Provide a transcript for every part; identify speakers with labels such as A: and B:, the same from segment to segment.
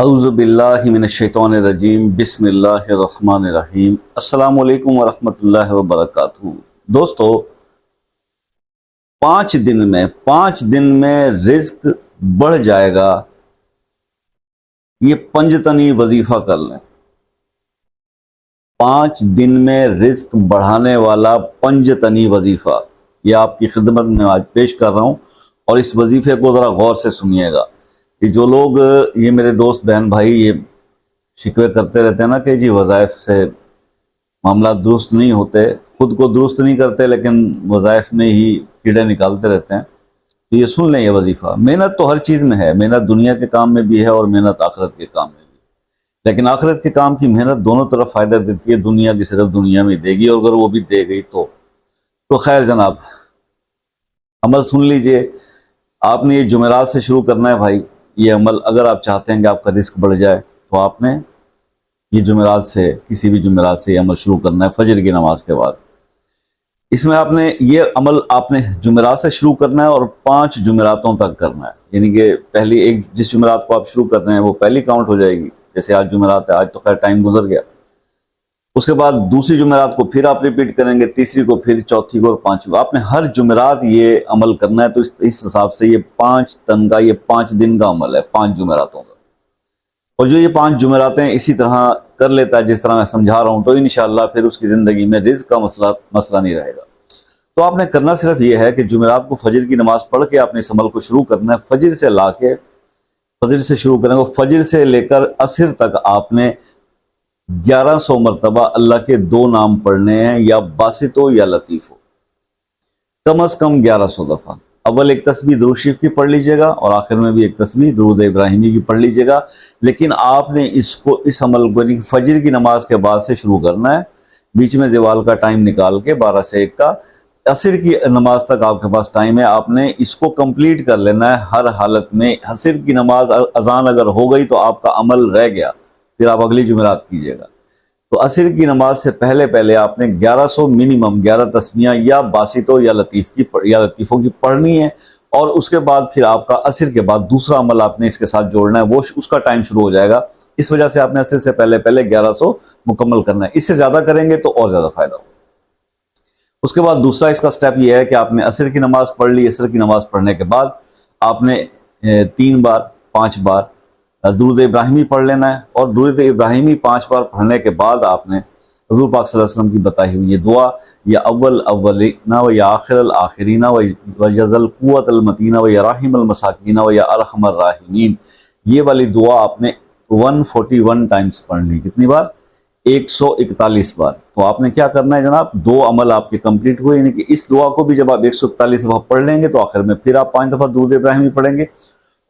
A: औज़ुबिल्लाहि मिनश्शैतानिर्रजीम बिस्मिल्लाहिर्रहमानिर्रहीम अस्सलामु अलैकुम वरहमतुल्लाहि वबरकातुहू। दोस्तों, 5 दिन में रिज्क बढ़ जाएगा, ये पंजतनी वजीफा कर लें। 5 दिन में रिज्क बढ़ाने वाला पंजतनी वजीफा, ये आपकी खिदमत में आज पेश कर रहा हूँ और इस वजीफे को ज़रा गौर से सुनिएगा। कि जो लोग, ये मेरे दोस्त बहन भाई, ये शिकवे करते रहते हैं ना कि जी वज़ाइफ से मामला दुरुस्त नहीं होते, खुद को दुरुस्त नहीं करते लेकिन वज़ाइफ में ही कीड़े निकालते रहते हैं, तो ये सुन लें। ये वजीफ़ा, मेहनत तो हर चीज़ में है, मेहनत दुनिया के काम में भी है और मेहनत आखिरत के काम में भी। लेकिन आखिरत के काम की मेहनत दोनों तरफ फ़ायदा देती है, दुनिया की सिर्फ दुनिया में देगी, और अगर वो भी दे गई तो खैर जनाब, अमल सुन लीजिए। आपने ये जुमेरात से शुरू करना है भाई, ये अमल। अगर आप चाहते हैं कि आपका रिस्क बढ़ जाए तो आपने ये जुमेरात से, किसी भी जुमेरात से ये अमल शुरू करना है फजर की नमाज के बाद। इसमें आपने ये अमल आपने जुमेरात से शुरू करना है और 5 जुमेरातों तक करना है। यानी कि पहली एक, जिस जुमेरात को आप शुरू कर रहे हैं वो पहली काउंट हो जाएगी। जैसे आज जुमेरात है, आज तो खैर टाइम गुजर गया। उसके बाद दूसरी जुमेरात को फिर आप रिपीट करेंगे, तीसरी को, फिर चौथी को और पांचवी। आपने हर जुमेरात ये अमल करना है। तो इस हिसाब से ये 5 दिन का, ये 5 दिन का अमल है, 5 जुमेरातों का। और जो ये 5 जुमेरातें इसी तरह कर लेता है जिस तरह मैं समझा रहा हूं, तो इंशाअल्लाह फिर उसकी जिंदगी में रिज्क का मसला नहीं रहेगा। तो आपने करना सिर्फ ये है कि जुमेरात को फजर की नमाज पढ़ के आपने इस अमल को शुरू करना है। फजर से ला के, फजर से शुरू करेंगे, फजर से लेकर असर तक आपने 1100 मरतबा अल्लाह के 2 नाम पढ़ने हैं, या बासितो या लतीफ़ो, कम अज कम 1100 दफा। अव्वल एक तस्बीह दुरूद शरीफ की पढ़ लीजिएगा और आखिर में भी एक तस्बीह दुरूद इब्राहिमी की पढ़ लीजिएगा। लेकिन आपने इसको, इस अमल को फजर की नमाज के बाद से शुरू करना है। बीच में ज़वाल का टाइम निकाल के 12 से 1 का, असर की नमाज तक आपके पास टाइम है। आपने इसको कंप्लीट कर लेना है हर हालत में। असर की नमाज अजान अगर हो गई तो आपका अमल रह गया, फिर आप अगली जुमेरात कीजिएगा। तो असर की नमाज से पहले पहले आपने 1100 मिनिमम 11 तस्बीहां या बासितो या लतीफ़ों की पढ़नी है। और उसके बाद फिर आपका असर के बाद दूसरा अमल आपने इसके साथ जोड़ना है, वो उसका टाइम शुरू हो जाएगा। इस वजह से आपने असर से पहले पहले 1100 मुकम्मल करना है। इससे ज्यादा करेंगे तो और ज्यादा फायदा होगा। उसके बाद दूसरा इसका स्टेप यह है कि आपने असर की नमाज पढ़ ली। असर की नमाज पढ़ने के बाद आपने 3 बार 5 बार दुरूद इब्राहिमी पढ़ लेना है। और दुरूद इब्राहिमी 5 बार पढ़ने के बाद आपने हुज़ूर पाक सल्लल्लाहु अलैहि वसल्लम की बताई हुई ये दुआ, या अव्वल अव्वलीना व या आखिरल आखिरीना व यज़ल कुव्वतल मतीना व या राहिमल मसाकीना व या अरहमर राहिमीन, ये वाली दुआ आपने 141 टाइम्स पढ़ ली। कितनी बार? 141 बार। तो आपने क्या करना है जनाब, 2 अमल आपके कंप्लीट हुए। यानी कि इस दुआ को भी जब आप 141 दफा पढ़ लेंगे तो आखिर में फिर आप 5 दफा दुरूद इब्राहिमी पढ़ेंगे।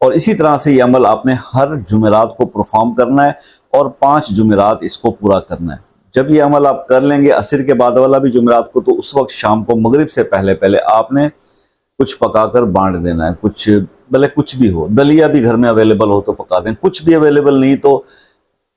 A: और इसी तरह से ये अमल आपने हर जुमेरात को परफॉर्म करना है और 5 जुमेरात इसको पूरा करना है। जब ये अमल आप कर लेंगे असर के बाद वाला भी जुमेरात को, तो उस वक्त शाम को मगरिब से पहले पहले आपने कुछ पकाकर बांट देना है। कुछ, भले कुछ भी हो, दलिया भी घर में अवेलेबल हो तो पका दें, कुछ भी अवेलेबल नहीं तो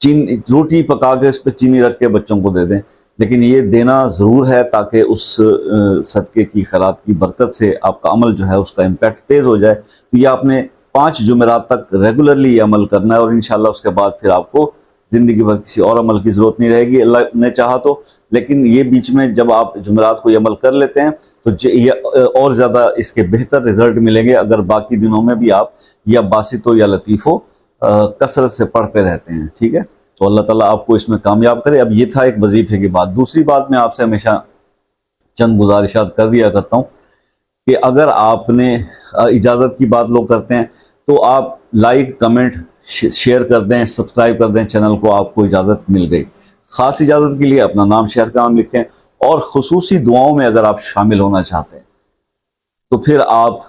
A: रोटी पका के उस पर चीनी रख के बच्चों को दे दें। लेकिन ये देना ज़रूर है ताकि उस सदक़े की, खैरात की बरकत से आपका अमल जो है उसका इम्पैक्ट तेज़ हो जाए। तो ये आपने 5 जुमेरात तक रेगुलरली ये अमल करना है और इंशाल्लाह उसके बाद फिर आपको ज़िंदगी भर किसी और अमल की ज़रूरत नहीं रहेगी, अल्लाह ने चाहा तो। लेकिन ये बीच में जब आप जुमेरात को ये अमल कर लेते हैं तो ये और ज़्यादा इसके बेहतर रिजल्ट मिलेंगे अगर बाकी दिनों में भी आप या बासितो या लतीफ़ो कसरत से पढ़ते रहते हैं। ठीक है, तो अल्लाह ताला आपको इसमें कामयाब करे। अब ये था एक वजीफे की बात। दूसरी बात, मैं आपसे हमेशा चंद गुजारिशात कर दिया करता हूँ कि अगर आपने, इजाज़त की बात लोग करते हैं, तो आप लाइक कमेंट शेयर कर दें, सब्सक्राइब कर दें चैनल को, आपको इजाज़त मिल गई। ख़ास इजाज़त के लिए अपना नाम, शहर का नाम लिखें। और ख़ुसूसी दुआओं में अगर आप शामिल होना चाहते हैं तो फिर आप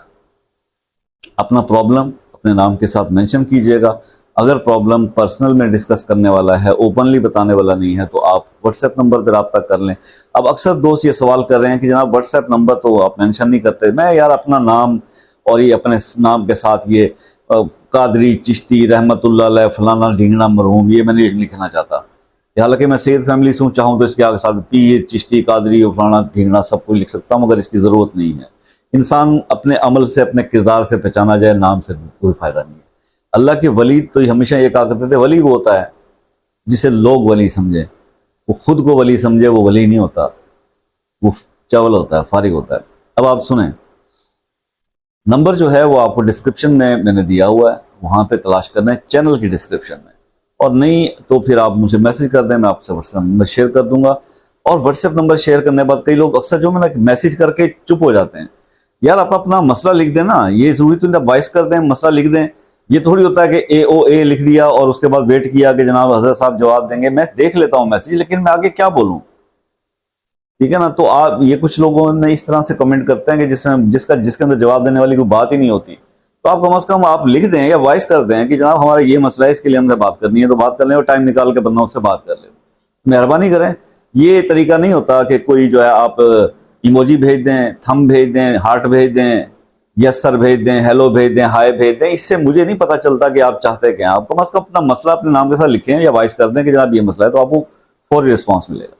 A: अपना प्रॉब्लम अपने नाम के साथ मेंशन कीजिएगा। अगर प्रॉब्लम पर्सनल में डिस्कस करने वाला है, ओपनली बताने वाला नहीं है, तो आप व्हाट्सएप नंबर पर रब्ता कर लें। अब अक्सर दोस्त ये सवाल कर रहे हैं कि जनाब व्हाट्सएप नंबर तो आप मेंशन नहीं करते। मैं यार अपना नाम और ये अपने नाम के साथ ये कादरी, चिश्ती, रहमतुल्लाह अलैह, फलाना ढींगना मरहूम, ये मैं नहीं लिखना चाहता। हालांकि मैं सैयद फैमिली से चाहूँ तो इसके आगे साथ पीर, चिश्ती, कादरी और फलाना ढींगना सब कुछ लिख सकता हूँ, मगर इसकी ज़रूरत नहीं है। इंसान अपने अमल से, अपने किरदार से पहचाना जाए, नाम से कोई फ़ायदा नहीं है। अल्लाह के वली तो हमेशा ये कहा करते थे, वली वो होता है जिसे लोग वली समझे, वो खुद को वली समझे वो वली नहीं होता, वो चावल होता है, फारिग होता है। अब आप सुने, नंबर जो है वो आपको डिस्क्रिप्शन में मैंने दिया हुआ है, वहां पे तलाश करना है, चैनल की डिस्क्रिप्शन में। और नहीं तो फिर आप मुझे मैसेज कर दें, मैं आपसे व्हाट्सएप नंबर शेयर कर दूंगा। और व्हाट्सएप नंबर शेयर करने के बाद कई लोग अक्सर जो मैंने मैसेज करके चुप हो जाते हैं। यार आप अपना मसला लिख दें ना, ये जरूरी तो नहीं वॉइस कर दें, मसला लिख दें। ये थोड़ी होता है कि AOA लिख दिया और उसके बाद वेट किया कि जनाब हजरत साहब जवाब देंगे। मैं देख लेता हूँ मैसेज, लेकिन मैं आगे क्या बोलूँ, ठीक है ना। तो आप ये कुछ लोगों ने इस तरह से कमेंट करते हैं कि जिसके अंदर जवाब देने वाली कोई बात ही नहीं होती। तो आप कम से कम आप लिख दें या वॉइस कर दें कि जनाब हमारा ये मसला है, इसके लिए हमसे बात करनी है, तो बात कर लें और टाइम निकाल के बंदा उससे बात कर ले। मेहरबानी करें। ये तरीका नहीं होता कि कोई जो है आप इमोजी भेज दें, थंब भेज दें, हार्ट भेज दें, यस सर भेज दें, हेलो भेज दें, हाय भेज दें। इससे मुझे नहीं पता चलता कि आप चाहते क्या। आप कम से कम अपना मसला अपने नाम के साथ लिखें या वॉइस कर दें कि जनाब ये मसला है, तो आपको फौरी रिस्पॉन्स मिलेगा।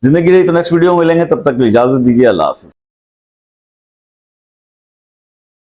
A: जिंदगी रही तो नेक्स्ट वीडियो में मिलेंगे, तब तक इजाजत दीजिए। अल्लाह हाफिज।